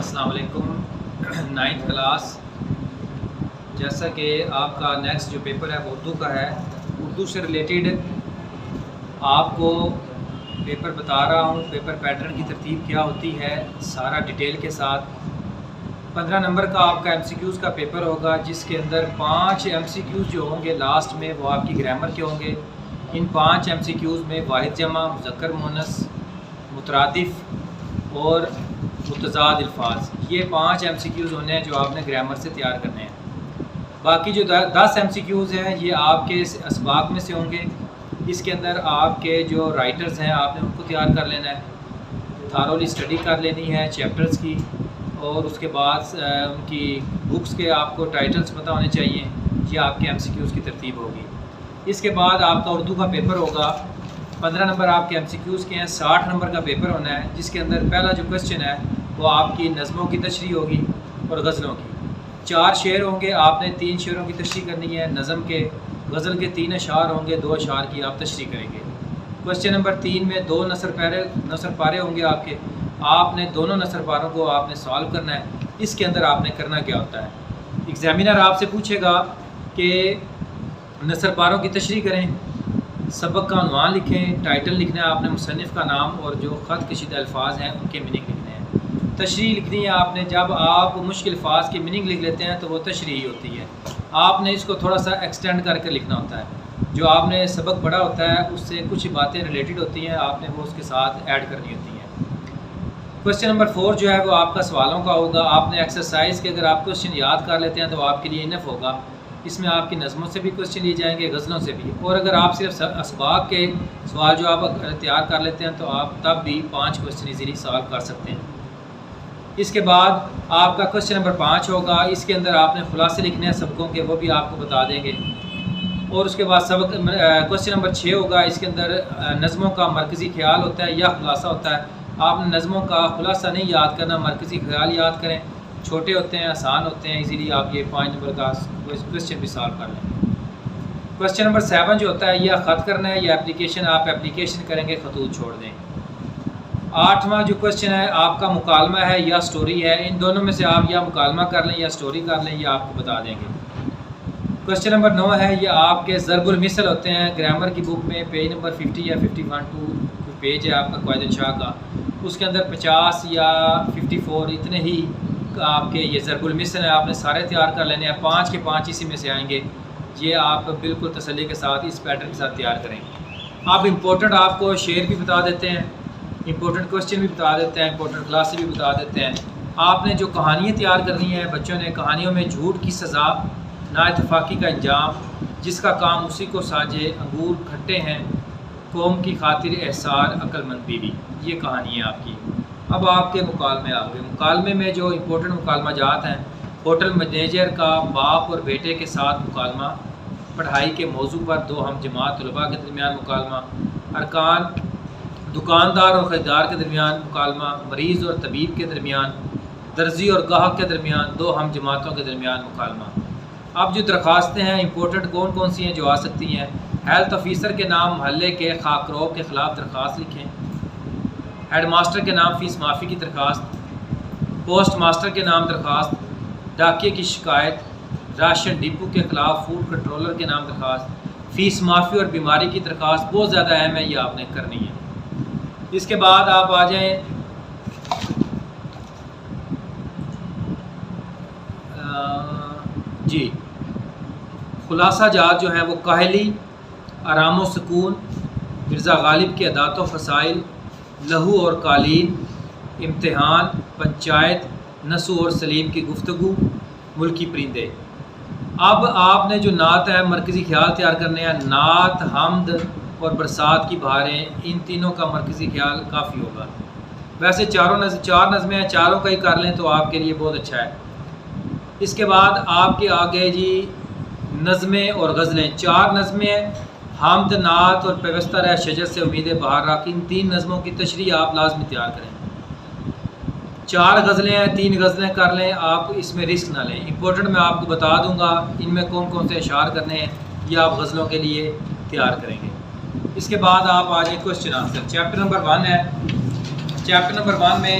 السلام علیکم۔ 9th class, جیسا کہ آپ کا نیکسٹ جو پیپر ہے وہ اردو کا ہے، اردو سے ریلیٹڈ آپ کو پیپر بتا رہا ہوں۔ پیپر پیٹرن کی ترتیب کیا ہوتی ہے سارا ڈیٹیل کے ساتھ۔ 15 نمبر کا آپ کا MCQs کا پیپر ہوگا، جس کے اندر 5 MCQs جو ہوں گے لاسٹ میں وہ آپ کی گرامر کے ہوں گے۔ ان 5 MCQs میں واحد جمع، مذکر مؤنث، مترادف اور متضاد الفاظ، یہ 5 MCQs ہونے ہیں جو آپ نے گرامر سے تیار کرنے ہیں۔ باقی جو 10 MCQs ہیں یہ آپ کے اسباق میں سے ہوں گے۔ اس کے اندر آپ کے جو رائٹرز ہیں آپ نے ان کو تیار کر لینا ہے، تھارولی اسٹڈی کر لینی ہے چیپٹرز کی، اور اس کے بعد ان کی بکس کے آپ کو ٹائٹلز پتہ ہونے چاہیے۔ یہ آپ کے MCQs کی ترتیب ہوگی۔ اس کے بعد آپ کا اردو کا پیپر ہوگا۔ 15 نمبر آپ کے MCQs کے ہیں، 60 نمبر کا پیپر ہونا ہے، جس کے اندر پہلا جو کوشچن ہے وہ آپ کی نظموں کی تشریح ہوگی اور غزلوں کی۔ 4 شعر ہوں گے، آپ نے 3 شعروں کی تشریح کرنی ہے، نظم کے، غزل کے 3 اشعار ہوں گے، 2 اشعار کی آپ تشریح کریں گے۔ کوشچن نمبر 3 میں 2 نثر پارے ہوں گے آپ کے، آپ نے دونوں نثر پاروں کو آپ نے سالو کرنا ہے۔ اس کے اندر آپ نے کرنا کیا ہوتا ہے، ایگزامینر آپ سے پوچھے گا کہ نثر پاروں کی تشریح کریں، سبق کا عنوان لکھیں، ٹائٹل لکھنا ہے آپ نے، مصنف کا نام اور جو خط کشیدہ الفاظ ہیں ان کے میننگ لکھنے ہیں۔ تشریح لکھنی ہے آپ نے۔ جب آپ مشکل الفاظ کے میننگ لکھ لیتے ہیں تو وہ تشریح ہوتی ہے۔ آپ نے اس کو تھوڑا سا ایکسٹینڈ کر کے لکھنا ہوتا ہے، جو آپ نے سبق پڑھا ہوتا ہے اس سے کچھ باتیں ریلیٹڈ ہوتی ہیں، آپ نے وہ اس کے ساتھ ایڈ کرنی ہوتی ہیں۔ کوشچن نمبر 4 جو ہے وہ آپ کا سوالوں کا ہوگا۔ آپ نے ایکسرسائز کے اگر آپ کوشچن یاد کر لیتے ہیں تو آپ کے لیے انف ہوگا۔ اس میں آپ کی نظموں سے بھی کوشچن لیے جائیں گے، غزلوں سے بھی، اور اگر آپ صرف اسباق کے سوال جو آپ تیار کر لیتے ہیں تو آپ تب بھی 5 کوشچن ایزیلی سالو کر سکتے ہیں۔ اس کے بعد آپ کا کوشچن نمبر 5 ہوگا، اس کے اندر آپ نے خلاصے لکھنے ہیں سبقوں کے، وہ بھی آپ کو بتا دیں گے۔ اور اس کے بعد کوشچن نمبر 6 ہوگا، اس کے اندر نظموں کا مرکزی خیال ہوتا ہے یا خلاصہ ہوتا ہے۔ آپ نے نظموں کا خلاصہ نہیں یاد کرنا، مرکزی خیال یاد کریں، چھوٹے ہوتے ہیں، آسان ہوتے ہیں، ایزیلی آپ یہ 5 نمبر کا کوشچن بھی سالو کر لیں۔ کوشچن نمبر 7 جو ہوتا ہے یا خط کرنا ہے یا اپلیکیشن، آپ اپلیکیشن کریں گے، خطوط چھوڑ دیں۔ 8واں جو کوشچن ہے آپ کا مکالمہ ہے یا سٹوری ہے، ان دونوں میں سے آپ یا مکالمہ کر لیں یا سٹوری کر لیں، یہ آپ کو بتا دیں گے۔ کوشچن نمبر 9 ہے، یہ آپ کے ضرب المثل ہوتے ہیں، گرامر کی بک میں پیج نمبر 50 یا 51 پیج ہے آپ کا قواعد شاہ کا، اس کے اندر 50 یا 54 اتنے ہی آپ کے یہ ضرب المثل ہیں، آپ نے سارے تیار کر لینے ہیں، 5 کے 5 اسی میں سے آئیں گے۔ یہ آپ بالکل تسلی کے ساتھ اس پیٹرن کے ساتھ تیار کریں۔ آپ امپورٹنٹ آپ کو شعر بھی بتا دیتے ہیں، امپورٹنٹ کوشچن بھی بتا دیتے ہیں، امپورٹنٹ کلاسیں بھی بتا دیتے ہیں۔ آپ نے جو کہانیاں تیار کرنی ہیں، بچوں نے کہانیوں میں جھوٹ کی سزا، نا اتفاقی کا انجام، جس کا کام اسی کو ساجے، انگور کھٹے ہیں، قوم کی خاطر احسار، عقل مند بیوی، یہ کہانی ہے آپ کی۔ اب آپ کے مکالمے آ گئے۔ مکالمے میں جو امپورٹنٹ مکالمہ جات ہیں، ہوٹل مینیجر کا باپ اور بیٹے کے ساتھ مکالمہ، پڑھائی کے موضوع پر 2 ہم جماعت طلباء کے درمیان مکالمہ، ارکان دکاندار اور خریدار کے درمیان مکالمہ، مریض اور طبیب کے درمیان، درزی اور گاہک کے درمیان، 2 ہم جماعتوں کے درمیان مکالمہ۔ اب جو درخواستیں ہیں امپورٹنٹ کون کون سی ہیں جو آ سکتی ہیں، ہیلتھ آفیسر کے نام محلے کے خاکروب کے خلاف درخواست لکھیں، ہیڈ ماسٹر کے نام فیس معافی کی درخواست، پوسٹ ماسٹر کے نام درخواست، ڈاکیے کی شکایت، راشن ڈپو کے خلاف فوڈ کنٹرولر کے نام درخواست، فیس معافی اور بیماری کی درخواست بہت زیادہ اہم ہے، یہ آپ نے کرنی ہے۔ اس کے بعد آپ آ جائیں جی خلاصہ جات جو ہے وہ کاہلی، آرام و سکون، مرزا غالب کے عادات و فضائل، لہو اور قالین، امتحان، پنچایت، نسو اور سلیم کی گفتگو، ملکی پرندے۔ اب آپ نے جو نعت ہے مرکزی خیال تیار کرنے ہیں، نعت، حمد اور برسات کی بہاریں، ان تینوں کا مرکزی خیال کافی ہوگا۔ ویسے 4 نظمیں ہیں، چاروں کا ہی کر لیں تو آپ کے لیے بہت اچھا ہے۔ اس کے بعد آپ کے آگے جی نظمیں اور غزلیں، 4 نظمیں، حمد، نعت اور پیوستہ رہ شجر سے امید بہار راک، ان 3 نظموں کی تشریح آپ لازمی تیار کریں۔ 4 غزلیں ہیں، 3 غزلیں کر لیں، آپ اس میں رسک نہ لیں۔ امپورٹنٹ میں آپ کو بتا دوں گا ان میں کون کون سے اشعار کرنے ہیں، یہ آپ غزلوں کے لیے تیار کریں گے۔ اس کے بعد آپ آ جائیں کوشچن آنسر۔ چیپٹر نمبر 1 ہے، چیپٹر نمبر 1 میں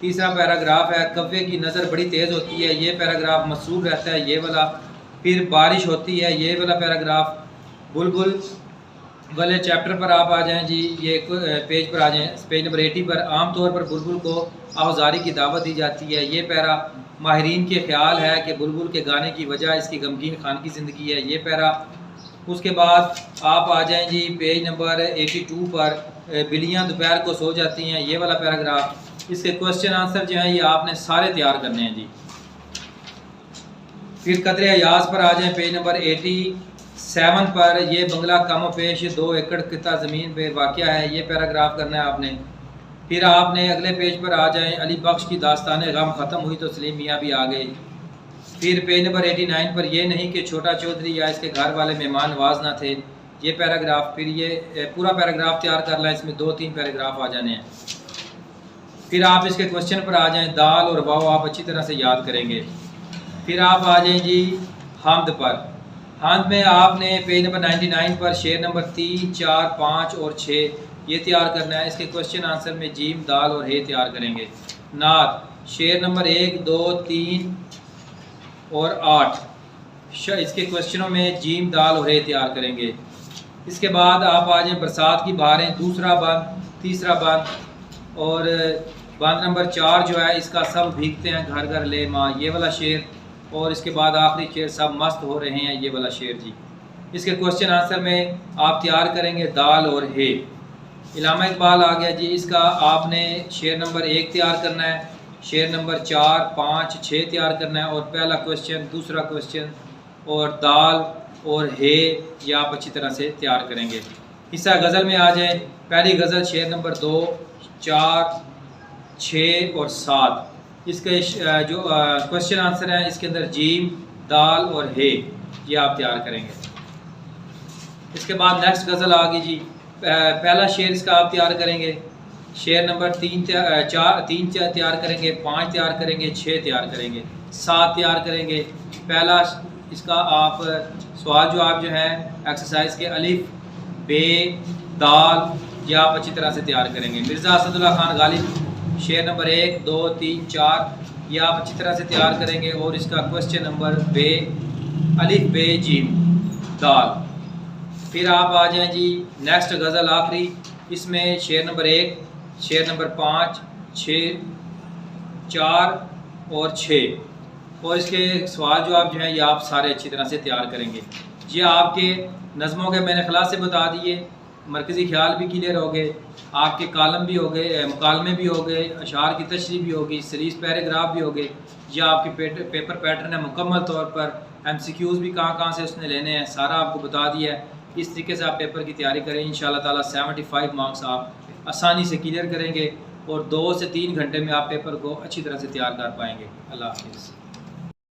تیسرا پیراگراف ہے کوے کی نظر بڑی تیز ہوتی ہے، یہ پیراگراف مسروب رہتا ہے، یہ والا۔ پھر بارش ہوتی ہے، یہ والا پیراگراف۔ بلبل والے چیپٹر پر آپ آ جائیں جی، یہ پیج پر آ جائیں، پیج نمبر 80 پر۔ عام طور پر بلبل کو آوازاری کی دعوت دی جاتی ہے، یہ پیرا۔ ماہرین کے خیال ہے کہ بلبل کے گانے کی وجہ اس کی غمگین خانگی زندگی ہے، یہ پیرا۔ اس کے بعد آپ آ جائیں جی پیج نمبر 82 پر، بلیاں دوپہر کو سو جاتی ہیں، یہ والا پیراگراف۔ اس کے کوشچن آنسر جو ہیں یہ آپ نے سارے تیار کرنے ہیں جی۔ پھر قدر ایاز پر آ جائیں، پیج نمبر 87 پر۔ یہ بنگلہ کم و پیش 2 ایکڑ خطہ زمین پہ واقع ہے، یہ پیراگراف کرنا ہے آپ نے۔ پھر آپ نے اگلے پیج پر آ جائیں، علی بخش کی داستان غم ختم ہوئی تو سلیم میاں بھی آ گئے۔ پھر پیج نمبر 89 پر، یہ نہیں کہ چھوٹا چودھری یا اس کے گھر والے مہمان نواز نہ تھے، یہ پیراگراف۔ پھر یہ پورا پیراگراف تیار کر لیں، اس میں 2-3 پیراگراف آ جانے ہیں۔ پھر آپ اس کے کوشچن پر آ جائیں، دال اور واو آپ اچھی طرح سے یاد کریں گے۔ پھر آپ آ جائیں جی حمد پر۔ حمد میں آپ نے پیج نمبر 99 پر شعر نمبر 3، 4، 5 اور 6 یہ تیار کرنا ہے، اس کے کوشچن آنسر میں جیم، دال اور ہے تیار کریں گے۔ نعت شعر نمبر 1، 2، 3 اور 8 اس کے کوشچنوں میں جیم، دال اور ہے تیار کریں گے۔ اس کے بعد آپ آ جائیں برسات کی بہاریں، دوسرا بند، تیسرا بند اور بند نمبر 4 جو ہے اس کا سب بھیگتے ہیں گھر گھر لے ماں، یہ والا شعر۔ اور اس کے بعد آخری شعر سب مست ہو رہے ہیں، یہ والا شعر جی۔ اس کے کوشچن آنسر میں آپ تیار کریں گے دال اور ہے۔ علامہ اقبال آ گیا جی، اس کا آپ نے شعر نمبر 1 تیار کرنا ہے، شعر نمبر 4، 5، 6 تیار کرنا ہے، اور پہلا کوشچن، دوسرا کوشچن اور دال اور ہے یہ آپ اچھی طرح سے تیار کریں گے۔ حصہ غزل میں آ جائیں، پہلی غزل شعر نمبر 2، 4، 6 اور 7 اس کے جو کوشچن آنسر ہیں اس کے اندر جیم، دال اور ہے یہ آپ تیار کریں گے۔ اس کے بعد نیکسٹ غزل آ گئی جی، پہلا شعر اس کا آپ تیار کریں گے، شعر نمبر 3 تیار کریں گے، 5 تیار کریں گے، 6 تیار کریں گے، 7 تیار کریں گے۔ پہلا اس کا آپ سوال جواب جو ہے ایکسرسائز کے الف، بے، دال یہ آپ اچھی طرح سے تیار کریں گے۔ مرزا اسد اللہ خان غالب شعر نمبر 1، 2، 3، 4 یہ آپ اچھی طرح سے تیار کریں گے، اور اس کا کوشچن نمبر بے، الف، بے، جیم، دال۔ پھر آپ آ جائیں جی نیکسٹ غزل آخری، اس میں شعر نمبر 1، شعر نمبر 5، 6، 4 اور 6 اور اس کے سوال جواب جو ہیں یہ آپ سارے اچھی طرح سے تیار کریں گے۔ یہ آپ کے نظموں کے میں نے خلاصے بتا دیے، مرکزی خیال بھی کلیئر ہو گئے، آپ کے کالم بھی ہو گئے، مکالمے بھی ہو گئے، اشعار کی تشریح بھی ہوگی، سیریز پیراگراف بھی ہو گئے۔ یہ آپ کے پیپر پیٹرن ہے مکمل طور پر، ایم سی کیوز بھی کہاں کہاں سے اس نے لینے ہیں سارا آپ کو بتا دیا ہے۔ اس طریقے سے آپ پیپر کی تیاری کریں، انشاءاللہ تعالیٰ 75 مارکس آپ آسانی سے کلیئر کریں گے، اور 2 سے 3 گھنٹے میں آپ پیپر کو اچھی طرح سے تیار کر پائیں گے۔ اللہ حافظ۔